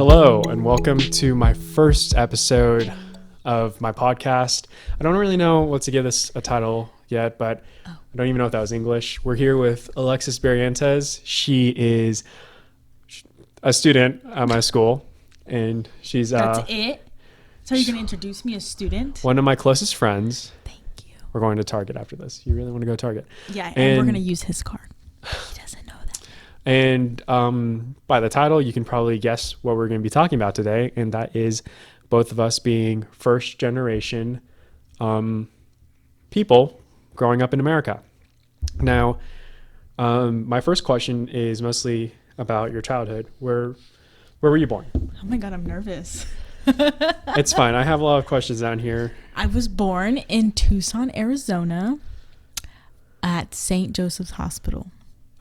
Hello, and welcome to my first episode of my podcast. I don't really know what to give this a title yet, but I don't even know if that was English. We're here with Alexis B. She is a student at my school, and she's That's it? So you're going to introduce me as student? one of my closest friends. Thank you. We're going to Target after this. You really want to go to Target? Yeah, and we're going to use his card. He doesn't know that. And by the title, you can probably guess what we're going to be talking about today, and that is both of us being first generation people growing up in America. Now, my first question is mostly about your childhood. Where were you born? Oh my God, I'm nervous. It's fine. I have a lot of questions down here. I was born in Tucson, Arizona at St. Joseph's Hospital.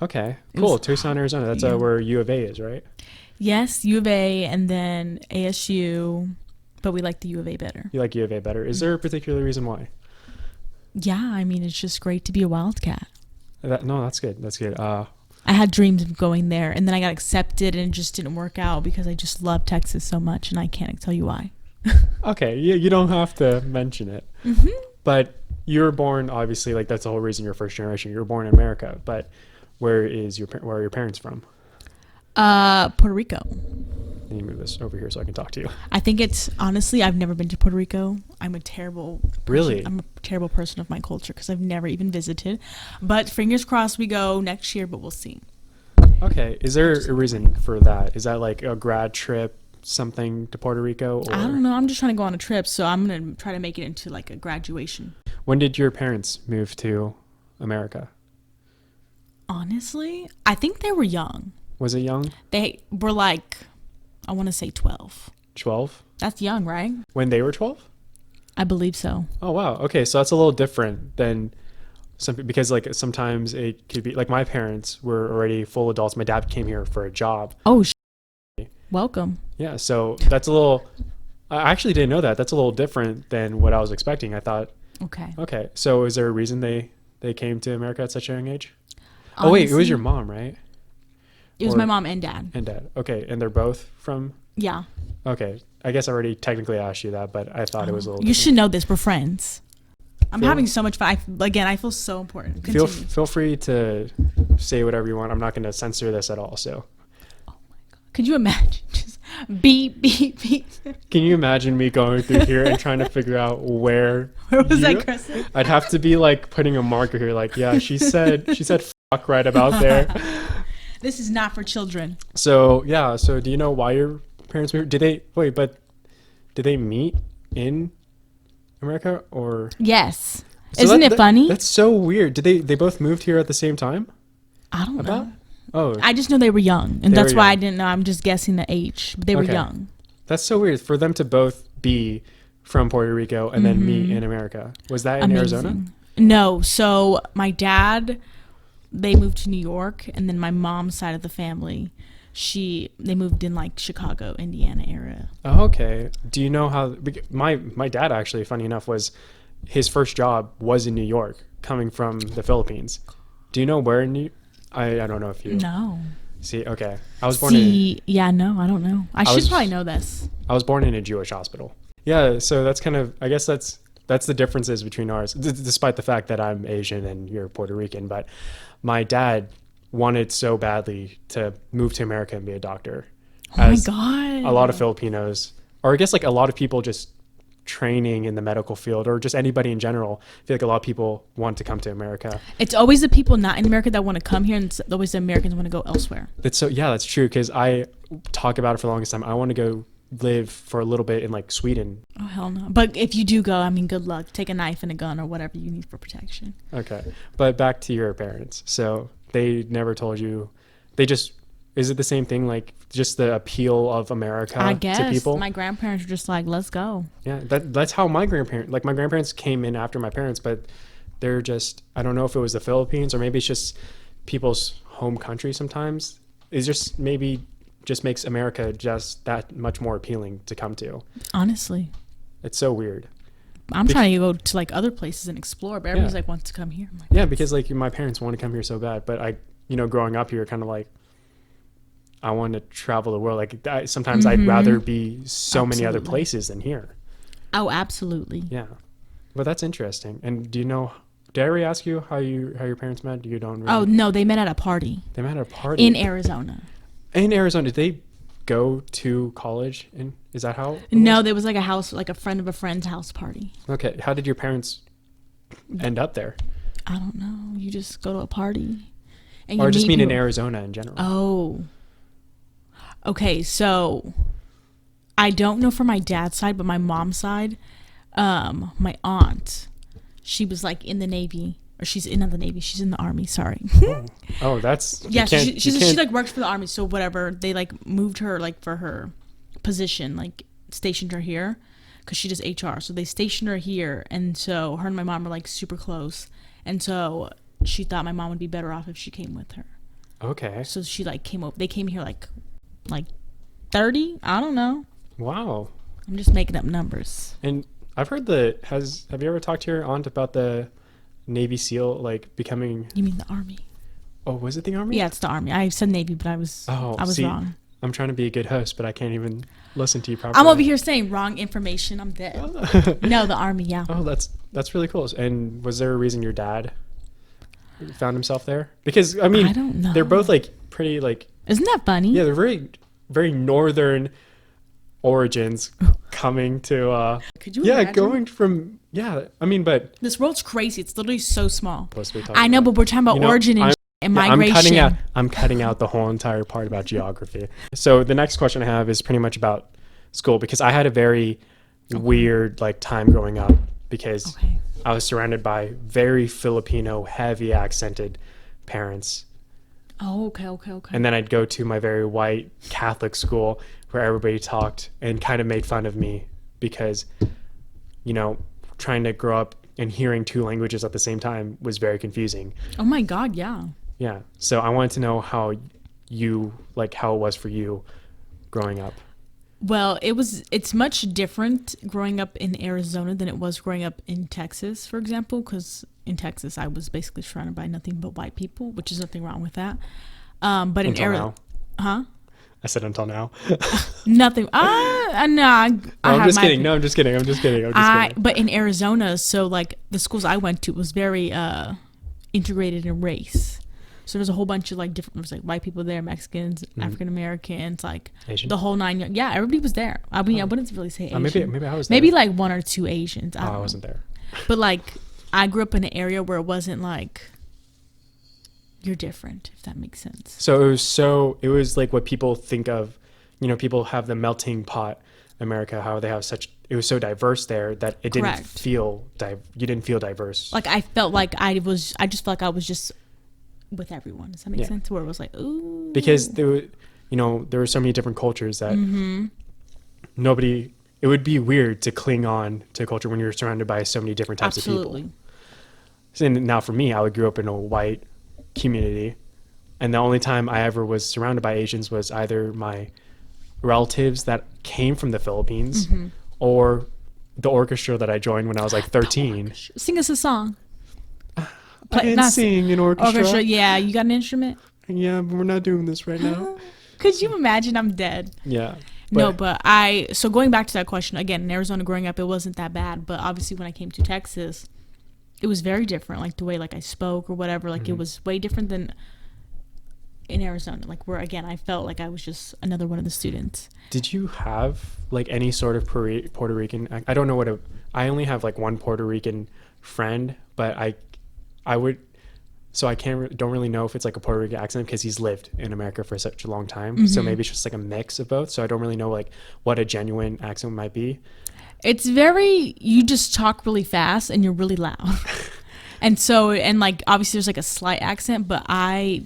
Okay, cool. Tucson, Arizona. That's where U of A is, right? Yes, U of A and then ASU, but we like the U of A better. You like U of A better. Is there a particular reason why? Yeah, I mean, it's just great to be a Wildcat. No, that's good. That's good. I had dreams of going there, and then I got accepted, and it just didn't work out because I just love Texas so much, and I can't tell you why. Okay, you don't have to mention it. Mm-hmm. But you were born, obviously, like that's the whole reason you're first generation. You were born in America, but where are your parents from? Puerto Rico. Let me move this over here so I can talk to you. I think it's honestly, I've never been to Puerto Rico. I'm a terrible person. Really? I'm a terrible person of my culture because I've never even visited. But fingers crossed we go next year, but we'll see. Okay. Is there a reason for that? Is that like a grad trip, something to Puerto Rico? Or? I don't know. I'm just trying to go on a trip, so I'm going to try to make it into like a graduation. When did your parents move to America? Honestly, I think they were young. Was it young? They were like, I want to say 12. 12? That's young, right? When they were 12? I believe so. Oh, wow. Okay. So that's a little different than because like sometimes it could be like my parents were already full adults. My dad came here for a job. Oh, welcome. Yeah. So that's a little, I actually didn't know that. That's a little different than what I was expecting. I thought, okay. So is there a reason they came to America at such a young age? Honestly, oh, wait, it was your mom, right? It was my mom and dad. And dad. Okay. And they're both from? Yeah. Okay. I guess I already technically asked you that, but I thought it was a little You different. should know this. We're friends. I'm having so much fun. I feel so important. Feel free to say whatever you want. I'm not going to censor this at all. So. Oh my God. Could you imagine? Just beep, beep, beep. Can you imagine me going through here and trying to figure out where was that crescent? I'd have to be like putting a marker here. Like, yeah, she said fuck right about there. This is not for children. So, yeah. So do you know why your parents moved? Did they meet in America or? Yes. So Isn't it funny? That's so weird. Did they both move here at the same time? I don't know. Oh. I just know they were young, and that's why I didn't know. I'm just guessing the age, but they were young. That's so weird for them to both be from Puerto Rico and then meet in America. Was that in Arizona? No. So my dad, they moved to New York, and then my mom's side of the family, they moved in like Chicago, Indiana area. Oh, okay. Do you know how my dad actually, funny enough, was his first job was in New York, coming from the Philippines. Do you know where in I don't know if you No. See, okay. I was born in I don't know. I should probably know this. I was born in a Jewish hospital. Yeah, so that's kind of, I guess that's the differences between ours, despite the fact that I'm Asian and you're Puerto Rican. But my dad wanted so badly to move to America and be a doctor. Oh my God. A lot of Filipinos, or I guess like a lot of people just training in the medical field, or just anybody in general, I feel like a lot of people want to come to America. It's always the people not in America that want to come here, and it's always the Americans want to go elsewhere. That's true, because I talk about it for the longest time. I want to go live for a little bit in like Sweden. Oh hell no. But if you do go, I mean, good luck. Take a knife and a gun or whatever you need for protection. Okay, but back to your parents. So they never told you, is it the same thing, like just the appeal of America to people? My grandparents were just like, let's go. Yeah, that's how my grandparents came in after my parents, but they're just, I don't know if it was the Philippines or maybe it's just people's home country sometimes. It's just maybe just makes America just that much more appealing to come to. Honestly. It's so weird. I'm trying to go to like other places and explore, but everybody's like wants to come here. Yeah, because like my parents want to come here so bad, but growing up here, kind of like, I want to travel the world. Like sometimes I'd rather be so many other places than here. Oh, absolutely. Yeah. But that's interesting. And do you know, did I already ask you how your parents met? You don't really? Oh, no, they met at a party. They met at a party? In Arizona. In Arizona. Did they go to college? And is that how? No, there was like a friend of a friend's house party. Okay. How did your parents end up there? I don't know. You just go to a party. And or just mean in Arizona in general? Oh. Okay, so I don't know for my dad's side, but my mom's side, my aunt, she was like in the Navy, or she's in the Navy. She's in the Army. Sorry. Oh, that's yeah. She like works for the Army, so whatever. They like moved her like for her position, like stationed her here, because she does HR. So they stationed her here, and so her and my mom were like super close, and so she thought my mom would be better off if she came with her. Okay. So she like came over. They came here like 30. I don't know. Wow. I'm just making up numbers. And I've heard have you ever talked to your aunt about the Navy SEAL like becoming? You mean the Army? Oh, was it the Army? Yeah, it's the Army. I said Navy, but I was wrong. I'm trying to be a good host, but I can't even listen to you properly. I'm over here saying wrong information. I'm dead. No, the Army. Yeah. Oh, that's really cool. And was there a reason your dad found himself there? Because I mean, I don't know. They're both like pretty like. Isn't that funny? Yeah, they're very, very northern origins coming to. Could you imagine? Going from I mean, but this world's crazy. It's literally so small. I know, but we're talking about origin and migration. I'm cutting out the whole entire part about geography. So the next question I have is pretty much about school, because I had a very weird like time growing up, because I was surrounded by very Filipino, heavy accented parents. Oh, okay. And then I'd go to my very white Catholic school where everybody talked and kind of made fun of me because, trying to grow up and hearing two languages at the same time was very confusing. Oh my God, yeah. Yeah. So I wanted to know how it was for you growing up. Well, it's much different growing up in Arizona than it was growing up in Texas, for example, because in Texas I was basically surrounded by nothing but white people, which is nothing wrong with that. But in Arizona, I said until now. Nothing. No, I'm just kidding. No, I'm just kidding. I'm just kidding. But in Arizona, so like the schools I went to was very integrated in race. So there's a whole bunch of like different, there was like white people there, Mexicans, African Americans, like Asian? The whole nine. Yeah, everybody was there. I mean, I wouldn't really say Asian. Maybe I was there. Maybe like one or two Asians. I wasn't there. But like I grew up in an area where it wasn't like you're different, if that makes sense. So it was like what people think of, people have the melting pot America, how they have it was so diverse there that it didn't feel, you didn't feel diverse. Like I felt like I just felt like I was just with everyone. Does that make sense? Where it was like, ooh. Because there were so many different cultures that it would be weird to cling on to a culture when you're surrounded by so many different types of people. And now for me, I grew up in a white community, and the only time I ever was surrounded by Asians was either my relatives that came from the Philippines or the orchestra that I joined when I was like 13. Sing us a song. I didn't sing an orchestra. Yeah, you got an instrument? Yeah, but we're not doing this right now. Could you imagine? I'm dead. Yeah. So going back to that question, again, in Arizona growing up, it wasn't that bad. But obviously when I came to Texas, it was very different. Like the way like I spoke or whatever, like it was way different than in Arizona. Like where, again, I felt like I was just another one of the students. Did you have like any sort of Puerto Rican? I don't know I only have like one Puerto Rican friend, but I would, so I don't really know if it's like a Puerto Rican accent because he's lived in America for such a long time. So maybe it's just like a mix of both. So I don't really know like what a genuine accent might be. It's you just talk really fast and you're really loud. and like obviously there's like a slight accent, but I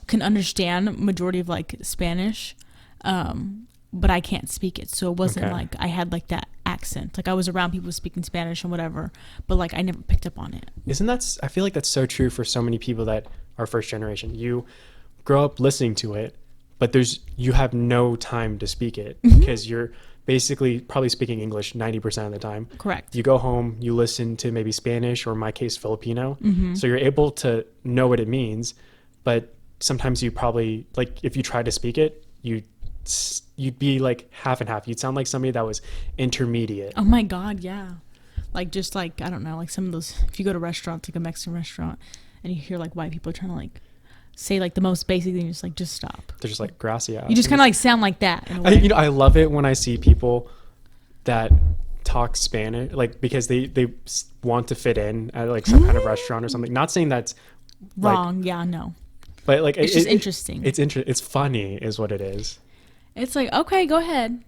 can understand majority of like Spanish, but I can't speak it. So it wasn't like I had like that accent. Like I was around people speaking Spanish and whatever, but like I never picked up on it. I feel like that's so true for so many people that are first generation. You grow up listening to it, but you have no time to speak it because you're basically probably speaking English 90% of the time. Correct. You go home, you listen to maybe Spanish or in my case Filipino. So you're able to know what it means, but sometimes you probably like if you tried to speak it, you'd be like half and half. You'd sound like somebody that was intermediate. Oh my God, yeah. Like just like, I don't know, like some of those, if you go to restaurants, like a Mexican restaurant, and you hear like white people trying to like say like the most basic thing, just stop. They're just like gracias. You just kind of like sound like that in a way. I love it when I see people that talk Spanish, like because they want to fit in at like some kind of restaurant or something. Not saying that's wrong. Like, yeah, no. But like it's just interesting. It's funny, is what it is. It's like, okay, go ahead.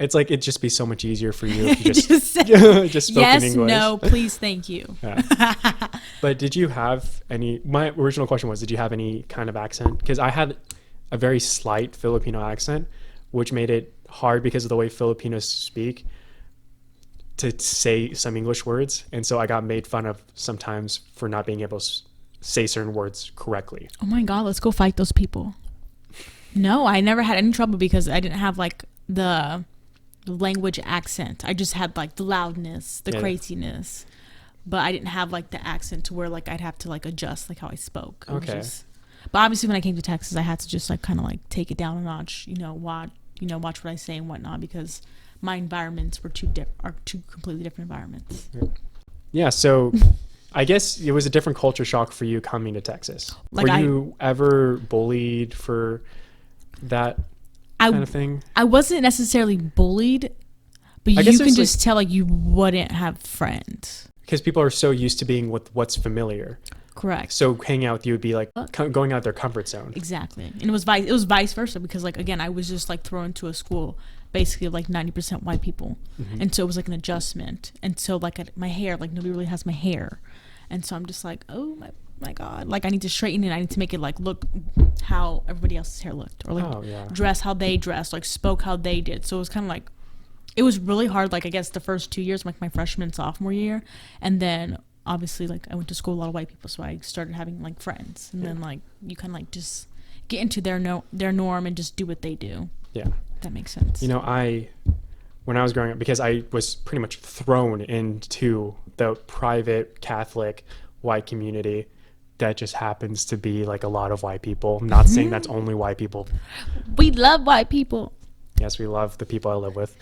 It's like it'd just be so much easier for you if you just spoke yes, in English. no, please, thank you. Yeah. But did you have any? My original question was, did you have any kind of accent? Because I had a very slight Filipino accent, which made it hard because of the way Filipinos speak to say some English words, and so I got made fun of sometimes for not being able to say certain words correctly. Oh my God, let's go fight those people. No, I never had any trouble because I didn't have like the language accent. I just had like the loudness, the craziness, but I didn't have like the accent to where like I'd have to like adjust like how I spoke. Okay. But obviously when I came to Texas, I had to just like kind of like take it down a notch, watch what I say and whatnot, because my environments were two completely different environments. Yeah. So I guess it was a different culture shock for you coming to Texas. Like were you ever bullied for that kind of thing? I wasn't necessarily bullied, but you can just tell like you wouldn't have friends. Because people are so used to being with what's familiar. Correct. So hanging out with you would be like going out their comfort zone. Exactly. And it was vice versa, because like, again, I was just like thrown into a school basically like 90% white people. Mm-hmm. And so it was like an adjustment. And so like my hair, like nobody really has my hair. And so I'm just like, oh my God, like I need to straighten it. I need to make it like look how everybody else's hair looked, or like dress how they dressed, like spoke how they did. So it was kind of like, it was really hard, like I guess the first 2 years, like my freshman and sophomore year. And then obviously like I went to school with a lot of white people, so I started having like friends, and then like you kind of like just get into their norm and just do what they do. Yeah, that makes sense. When I was growing up, because I was pretty much thrown into the private Catholic white community that just happens to be like a lot of white people. I'm not saying that's only white people. We love white people. Yes, we love the people I live with.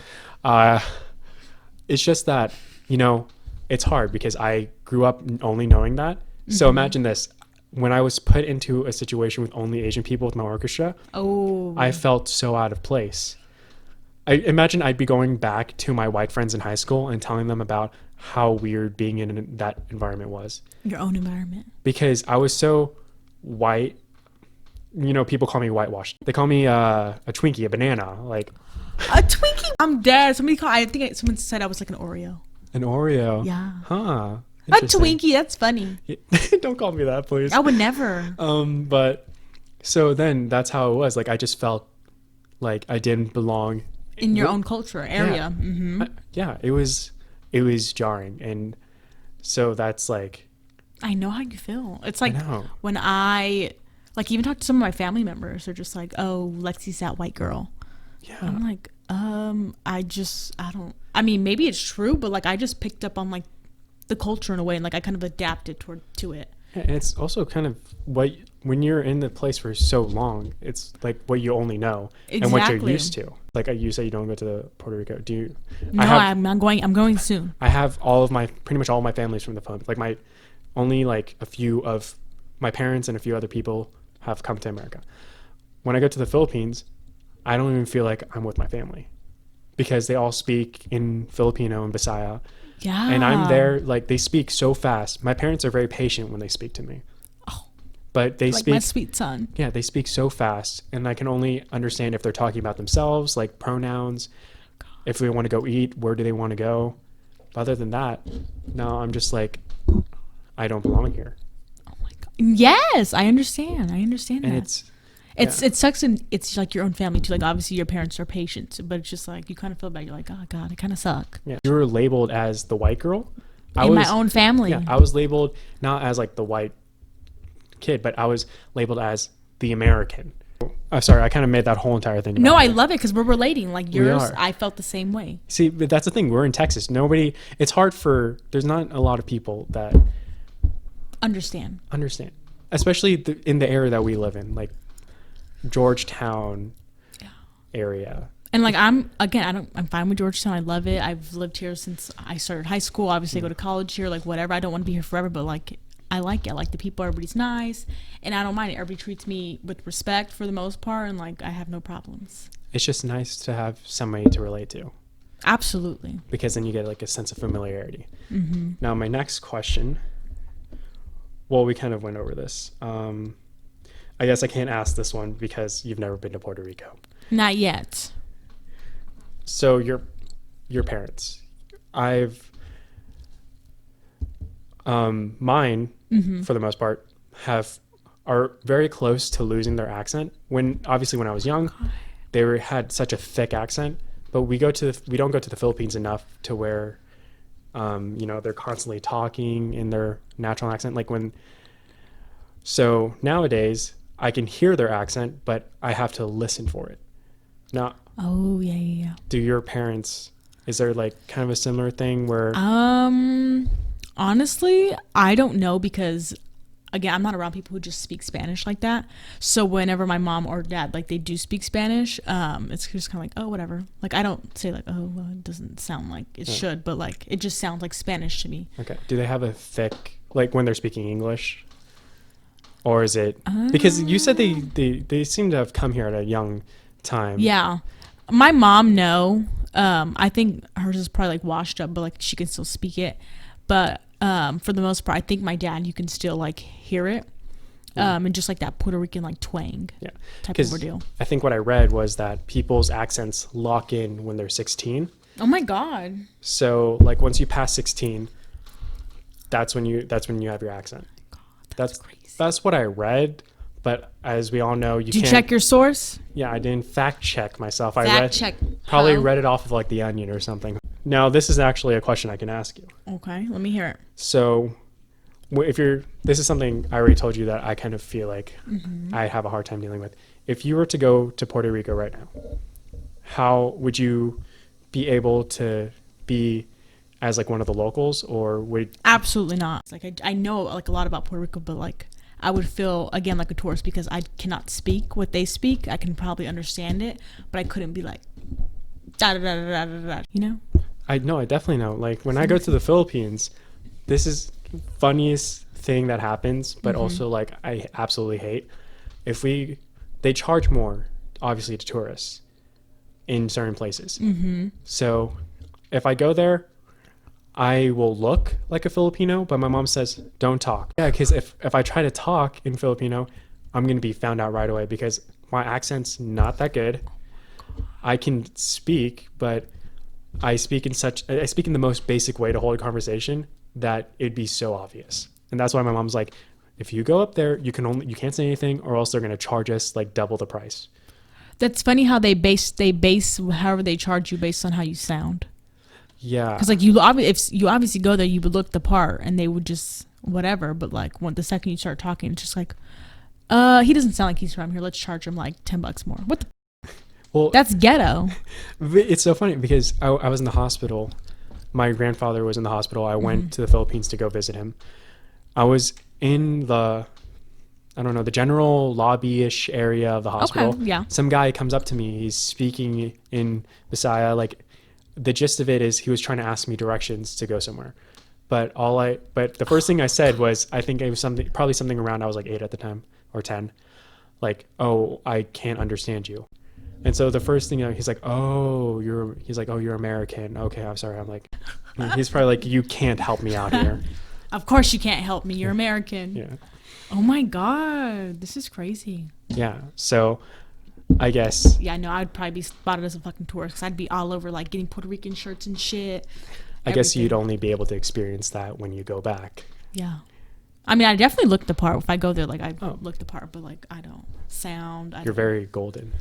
It's just that, it's hard because I grew up only knowing that. Mm-hmm. So imagine this. When I was put into a situation with only Asian people with my orchestra, I felt so out of place. I imagine I'd be going back to my white friends in high school and telling them about how weird being in that environment was. Your own environment. Because I was so white. People call me whitewashed. They call me a Twinkie, a banana, like a Twinkie. I'm dead. Someone said I was like an Oreo. An Oreo. Yeah. Huh. A Twinkie. That's funny. Don't call me that, please. I would never. But so then that's how it was. Like I just felt like I didn't belong in your own culture area. Yeah. Mm-hmm. It was jarring, and so that's like. I know how you feel. It's like when I like even talk to some of my family members, they're just like, "Oh, Lexi's that white girl." Yeah. And I'm like, I mean, maybe it's true, but like I just picked up on like the culture in a way, and like I kind of adapted to it. Yeah, and it's also kind of when you're in the place for so long, it's like what you only know and what you're used to. Like you say, you don't go to Puerto Rico. Do you? No, I'm going. I'm going soon. I have pretty much all of my families from the phone. Like only like a few of my parents and a few other people have come to America. When I go to the Philippines, I don't even feel like I'm with my family because they all speak in Filipino and Bisaya. Yeah. And I'm there, like they speak so fast. My parents are very patient when they speak to me. Oh. But they speak. Like my sweet son. Yeah, they speak so fast, and I can only understand if they're talking about themselves, like pronouns. God. If they want to go eat, where do they want to go? But other than that, no, I'm just like, I don't belong here. Oh my God. Yes, I understand. And that. It sucks, and it's like your own family too. Like obviously your parents are patient, but it's just like you kind of feel bad. You're like, oh God, I kind of suck. Yeah, you were labeled as the white girl in my own family. Yeah, I was labeled not as like the white kid, but I was labeled as the American. I'm sorry, I kind of made that whole entire thing. No, I love it because we're relating. Like yours, I felt the same way. See, but that's the thing. We're in Texas. It's hard there's not a lot of people that understand. especially in the area that we live in, like Georgetown area. And like I'm fine with Georgetown. I love it. I've lived here since I started high school. Obviously, I go to college here. Like whatever. I don't want to be here forever, but like I like it. I like the people. Everybody's nice, and I don't mind it. Everybody treats me with respect for the most part, and like I have no problems. It's just nice to have somebody to relate to. Absolutely. Because then you get like a sense of familiarity. Mm-hmm. Now, my next question. Well, we kind of went over this. I guess I can't ask this one because you've never been to Puerto Rico. Not yet. So your parents, mine for the most part are very close to losing their accent. When I was young, they had such a thick accent, but we don't go to the Philippines enough to where, they're constantly talking in their natural accent. So nowadays I can hear their accent, but I have to listen for it. Now, oh yeah. Do your parents, is there like kind of a similar thing where honestly, I don't know, because again, I'm not around people who just speak Spanish like that. So whenever my mom or dad, like they do speak Spanish, it's just kind of like, oh, whatever. Like I don't say like, oh, well, it doesn't sound like it should, but like it just sounds like Spanish to me. Okay. Do they have a thick, like when they're speaking English? Or is it, because you said they seem to have come here at a young time. Yeah. My mom, no. I think hers is probably like washed up, but like she can still speak it. But for the most part, I think my dad, you can still like hear it. And just like that Puerto Rican like twang type of ordeal. I think what I read was that people's accents lock in when they're 16. Oh my God. So like once you pass 16, that's when you have your accent. That's crazy. That's what I read. But as we all know, you can't... Did you check your source? Yeah, I didn't fact check myself. Probably read it off of like The Onion or something. Now, this is actually a question I can ask you. Okay, let me hear it. So, this is something I already told you that I kind of feel like I have a hard time dealing with. If you were to go to Puerto Rico right now, how would you be able to be as like one of the locals, or would... Absolutely not. Like I know like a lot about Puerto Rico, but like I would feel again like a tourist because I cannot speak what they speak. I can probably understand it, but I couldn't be like da da da da da da. You know? I definitely know. Like when I go to the Philippines, this is funniest thing that happens, but also like I absolutely hate they charge more obviously to tourists in certain places. So if I go there, I will look like a Filipino, but my mom says don't talk. Yeah, because if I try to talk in Filipino, I'm gonna be found out right away because my accent's not that good. I can speak, but I speak in the most basic way to hold a conversation that it'd be so obvious. And that's why my mom's like, if you go up there, you can't say anything, or else they're gonna charge us like double the price. That's funny how they base however they charge you based on how you sound. Yeah, because like if you obviously go there, you would look the part, and they would just whatever. But like the second you start talking, it's just like, he doesn't sound like he's from here. Let's charge him like $10 more. What the? Well, that's ghetto. It's so funny because I was in the hospital. My grandfather was in the hospital. I went to the Philippines to go visit him. I was in the general lobby-ish area of the hospital. Okay, yeah. Some guy comes up to me. He's speaking in Bisaya, like. The gist of it is he was trying to ask me directions to go somewhere, but the first thing I said was, I think it was probably something around, I was like 8 at the time or 10, like, oh, I can't understand you. And so the first thing he's like, oh, you're American. Okay, I'm sorry. I'm like, he's probably like, you can't help me out here. Of course you can't help me. You're American. Yeah. Oh my God, this is crazy. Yeah. So I guess. Yeah, no, I'd probably be spotted as a fucking tourist because I'd be all over like getting Puerto Rican shirts and shit. I guess you'd only be able to experience that when you go back. Yeah. I mean, I definitely look the part. If I go there, like, I look the part, but like, I don't sound. You're very golden.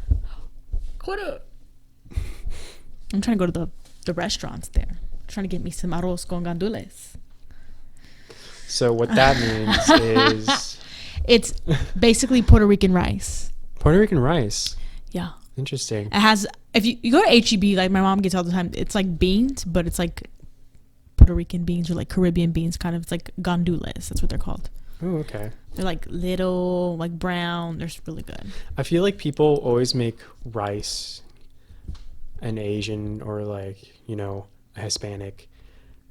What up? I'm trying to go to the restaurants there. I'm trying to get me some arroz con gandules. So what that means is... It's basically Puerto Rican rice. Puerto Rican rice? Yeah. Interesting. It has, if you go to H-E-B, like my mom gets all the time, it's like beans, but it's like Puerto Rican beans or like Caribbean beans, kind of. It's like gandules. That's what they're called. Oh, okay. They're like little, like brown. They're really good. I feel like people always make rice an Asian or like, a Hispanic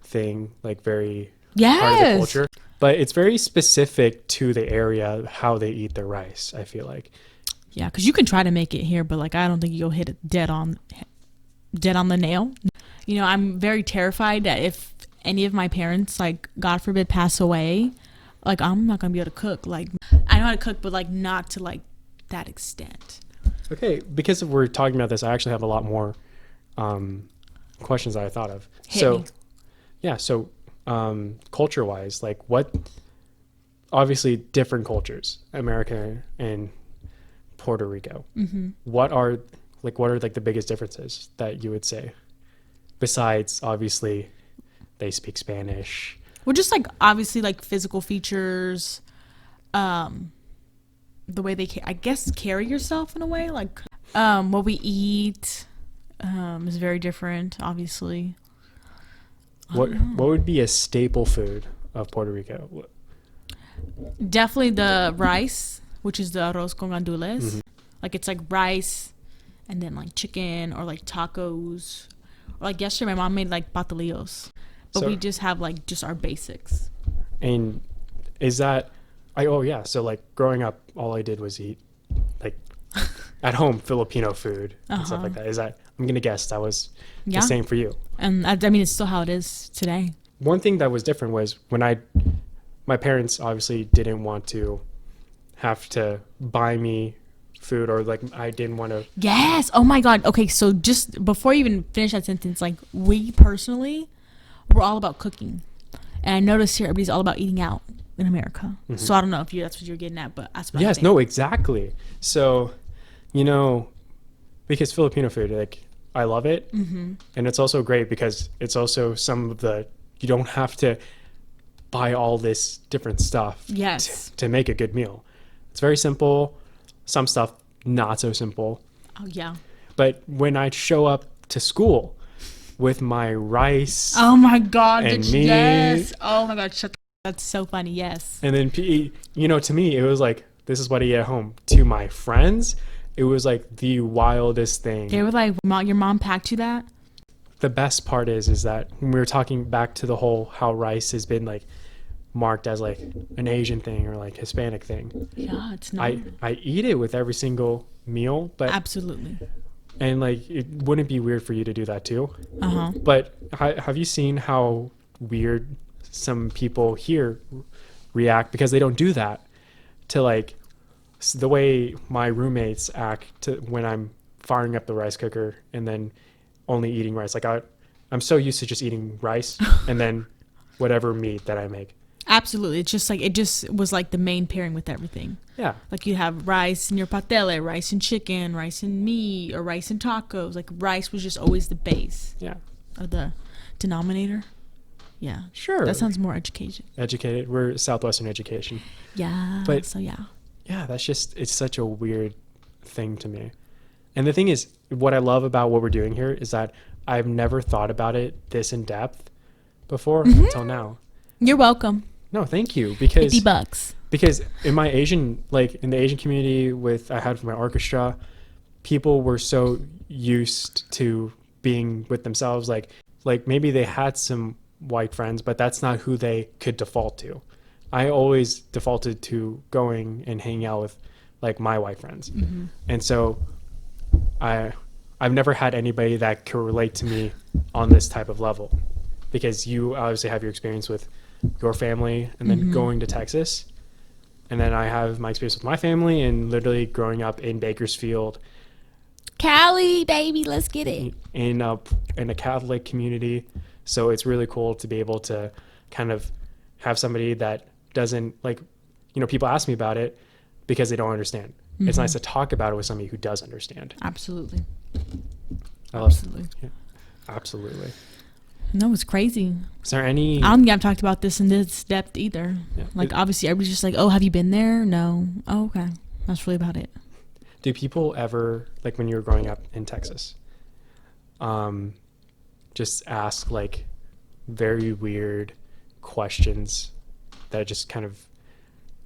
thing, like very part of the Yes. culture. But it's very specific to the area how they eat their rice, I feel like. Yeah, because you can try to make it here, but like I don't think you'll hit it dead on the nail. I'm very terrified that if any of my parents, like God forbid, pass away, like I'm not gonna be able to cook. Like I know how to cook, but like not to like that extent. Okay, because we're talking about this, I actually have a lot more questions that I thought of. Hit me. Yeah, so culture-wise, like what, obviously different cultures, America and Puerto Rico. Mm-hmm. What are like the biggest differences that you would say? Besides, obviously, they speak Spanish. Well, just like obviously like physical features, the way they I guess carry yourself in a way, like what we eat is very different, obviously. What would be a staple food of Puerto Rico? Definitely the rice, which is the arroz con gandules. Mm-hmm. Like it's like rice and then like chicken or like tacos. Or like yesterday my mom made like patillos. But we just have like just our basics. And is that so like growing up all I did was eat like at home Filipino food and stuff like that. Is that, I'm gonna guess that was the same for you? And I mean it's still how it is today. One thing that was different was when my parents obviously didn't want to have to buy me food, or like I didn't want to. Yes. Oh my God. Okay, so just before you even finish that sentence, like we personally, we're all about cooking, and I noticed here everybody's all about eating out in America. Mm-hmm. So I don't know if that's what you're getting at, but that's what I Yes. think. No. Exactly. So, because Filipino food, like I love it, Mm-hmm. and it's also great because it's also some of the, you don't have to buy all this different stuff. Yes. To make a good meal. It's very simple. Some stuff not so simple. Oh yeah. But when I show up to school with my rice, Oh my God. and meat, yes. Oh my God. Shut. That's so funny. Yes. and then to me it was like, this is what I eat at home. To my friends, it was like the wildest thing. They were like, your mom packed you that? The best part is that when we were talking back to the whole how rice has been like marked as like an Asian thing or like Hispanic thing. Yeah, it's not. I eat it with every single meal, but Absolutely. and like it wouldn't be weird for you to do that too. Uh-huh. But have you seen how weird some people here react because they don't do that to like the way my roommates act to when I'm firing up the rice cooker and then only eating rice. Like I'm so used to just eating rice and then whatever meat that I make. Absolutely. It's just like, it just was like the main pairing with everything. Yeah. Like you have rice in your patele, rice and chicken, rice and meat, or rice and tacos. Like rice was just always the base. Yeah. Or the denominator. Yeah. Sure. That sounds more education. Educated. We're Southwestern education. Yeah. But so yeah. Yeah, it's such a weird thing to me. And the thing is, what I love about what we're doing here is that I've never thought about it this in depth before until now. You're welcome. No, thank you. Because $50. Because in my Asian, like in the Asian community I had my orchestra, people were so used to being with themselves. Like maybe they had some white friends, but that's not who they could default to. I always defaulted to going and hanging out with like my white friends. Mm-hmm. And so I've never had anybody that could relate to me on this type of level, because you obviously have your experience with your family and then going to Texas. And then I have my experience with my family and literally growing up in Bakersfield. Cali, baby, let's get it. In a Catholic community. So it's really cool to be able to kind of have somebody that doesn't like, people ask me about it because they don't understand. Mm-hmm. It's nice to talk about it with somebody who does understand. Absolutely. Absolutely. Yeah, absolutely. No, it's crazy. Is there any... I don't think I've talked about this in this depth either. Yeah. Like, obviously, everybody's just like, oh, have you been there? No. Oh, okay. That's really about it. Do people ever, like when you were growing up in Texas, just ask like very weird questions that just kind of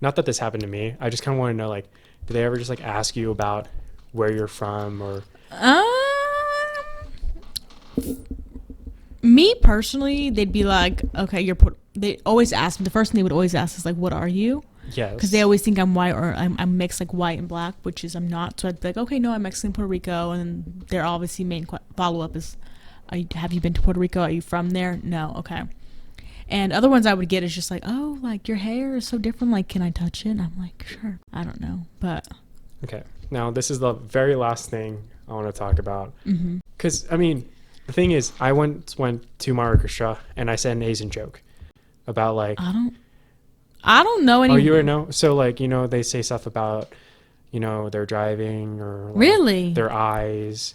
not that this happened to me. I just kind of want to know, like, do they ever just like ask you about where you're from or? Me personally, they'd be like, okay, they always ask me. The first thing they would always ask is like, what are you? Yes. Because they always think I'm white or I'm mixed, like white and black, which is I'm not. So I'd be like, okay, no, I'm Mexican, Puerto Rico, and then their obviously main follow up is, have you been to Puerto Rico? Are you from there? No, okay. And other ones I would get is just like, oh, like your hair is so different. Like, can I touch it? And I'm like, sure. I don't know, but okay. Now this is the very last thing I want to talk about. Because I mean, the thing is, I once went to my orchestra and I said an Asian joke about like. I don't know any. Oh, you know? So, like, you know, they say stuff about, you know, their driving or like really their eyes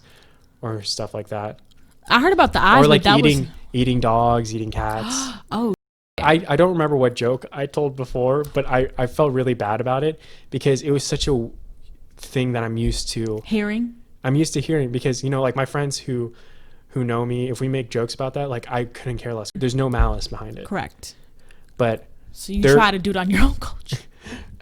or stuff like that. I heard about the eyes, or like but eating dogs, eating cats. Oh, I don't remember what joke I told before, but I felt really bad about it because it was such a thing that I'm used to hearing. I'm used to hearing because, you know, like my friends who know me, if we make jokes about that, like I couldn't care less. There's no malice behind it. Correct. But so you try to do it on your own culture.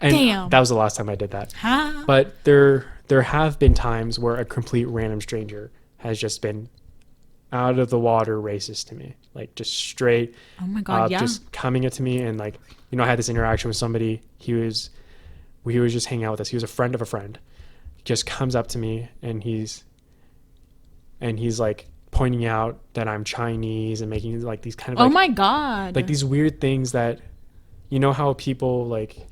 And damn. That was the last time I did that. Huh? But there have been times where a complete random stranger has just been out of the water racist to me, like just straight. Oh my God, yeah. Just coming it to me and like, you know, I had this interaction with somebody. He was just hanging out with us. He was a friend of a friend. He just comes up to me and he's like pointing out that I'm Chinese and making like these kind of oh my God, like these weird things that, you know, how people like,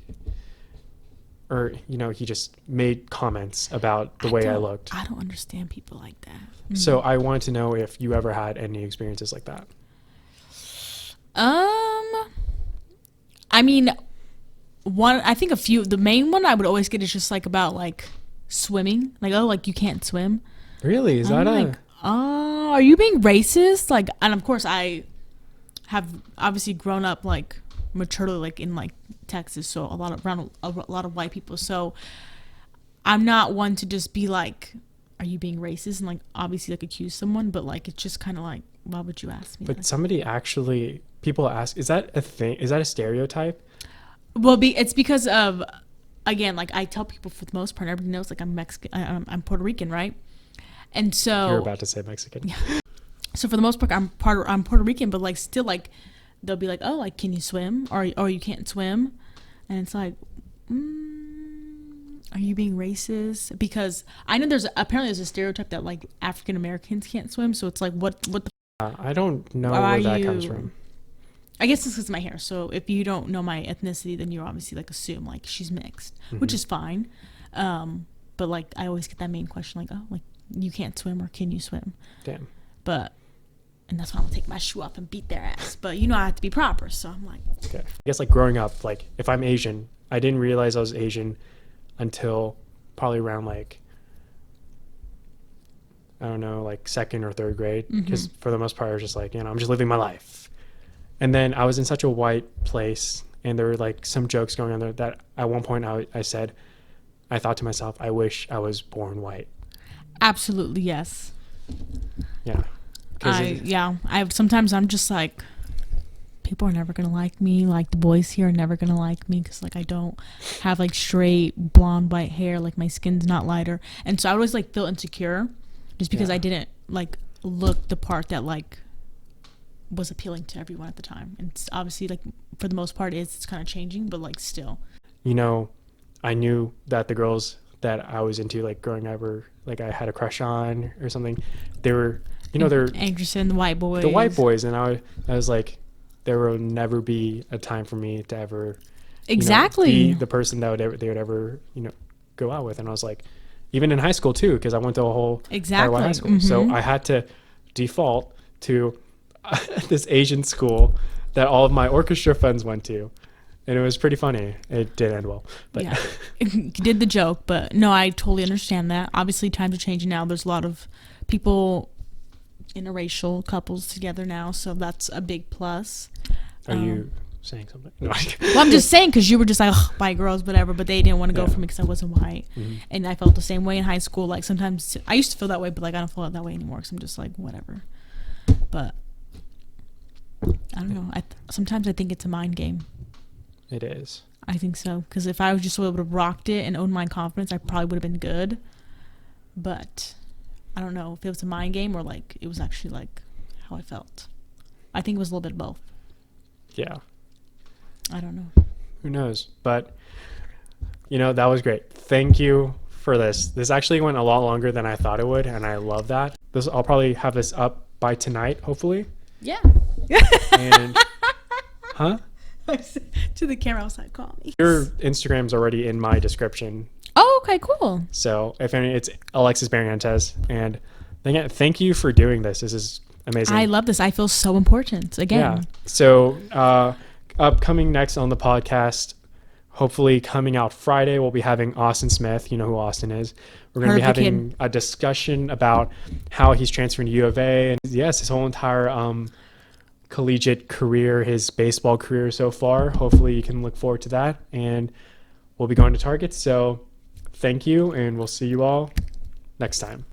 or, you know, he just made comments about the way I looked. I don't understand people like that. Mm-hmm. So I wanted to know if you ever had any experiences like that. I mean, I think a few. The main one I would always get is just like about like swimming. Like, oh, like you can't swim. Really? Is that like, oh, are you being racist? Like, and of course I have obviously grown up like maturely like in like Texas, so a lot of white people, so I'm not one to just be like, are you being racist, and like obviously like accuse someone, but like it's just kind of like, why would you ask me? But like, people ask, is that a thing? Is that a stereotype? Well, it's because of, again, like I tell people for the most part, everybody knows like I'm Mexican, I'm Puerto Rican, right? And so you're about to say Mexican. Yeah. So for the most part, I'm Puerto Rican, but like still like they'll be like, oh, like can you swim, or you can't swim, and it's like, are you being racist? Because I know apparently there's a stereotype that like African Americans can't swim, so it's like what the I don't know where that comes from. I guess it's because of my hair. So if you don't know my ethnicity, then you obviously like assume like she's mixed, which is fine. But like I always get that main question like, oh, like you can't swim or can you swim? Damn. And that's when I'm gonna take my shoe off and beat their ass. But you know I have to be proper, so I'm like, okay. I guess like growing up, like if I'm Asian, I didn't realize I was Asian until probably around like, I don't know, like second or third grade, because for the most part I was just like, you know, I'm just living my life. And then I was in such a white place and there were like some jokes going on there that at one point I said, I thought to myself, I wish I was born white. Absolutely, yes. Yeah. Sometimes I'm just like, people are never gonna like me. Like the boys here are never gonna like me because like I don't have like straight blonde white hair. Like my skin's not lighter, and so I always like feel insecure, just because I didn't like look the part that like was appealing to everyone at the time. And it's obviously like for the most part it's kind of changing, but like still. You know, I knew that the girls that I was into like growing up or like I had a crush on or something, they were, you know, they're Anderson, the white boys. The white boys, and I was like, there will never be a time for me to ever be the person that they would ever, you know, go out with. And I was like, even in high school too, because I went to a whole high school. So I had to default to this Asian school that all of my orchestra friends went to. And it was pretty funny. It did end well. But yeah, did the joke. But no, I totally understand that. Obviously, times are changing now. There's a lot of people, interracial couples together now. So that's a big plus. Are you saying something? No. Well, I'm just saying because you were just like, white girls, whatever. But they didn't want to go for me because I wasn't white. And I felt the same way in high school. Like sometimes I used to feel that way, but like I don't feel that way anymore because I'm just like, whatever. But I don't know. Sometimes I think it's a mind game. It is. I think so. Because if I was just able to rocked it and own my confidence, I probably would have been good. But I don't know if it was a mind game or like it was actually like how I felt. I think it was a little bit of both. Yeah. I don't know. Who knows? But, that was great. Thank you for this. This actually went a lot longer than I thought it would, and I love that. I'll probably have this up by tonight, hopefully. Yeah. And, huh? To the camera, I was like, call me. Your Instagram's already in my description. Oh, okay, cool. So if any, it's Alexis Barrientos. And thank you for doing this. This is amazing. I love this. I feel so important again. Yeah. So upcoming next on the podcast, hopefully coming out Friday, we'll be having Austin Smith. You know who Austin is. We're going to be having a discussion about how he's transferring to U of A. And yes, his whole entire collegiate career, his baseball career so far. Hopefully you can look forward to that. And we'll be going to Target. So thank you, and we'll see you all next time.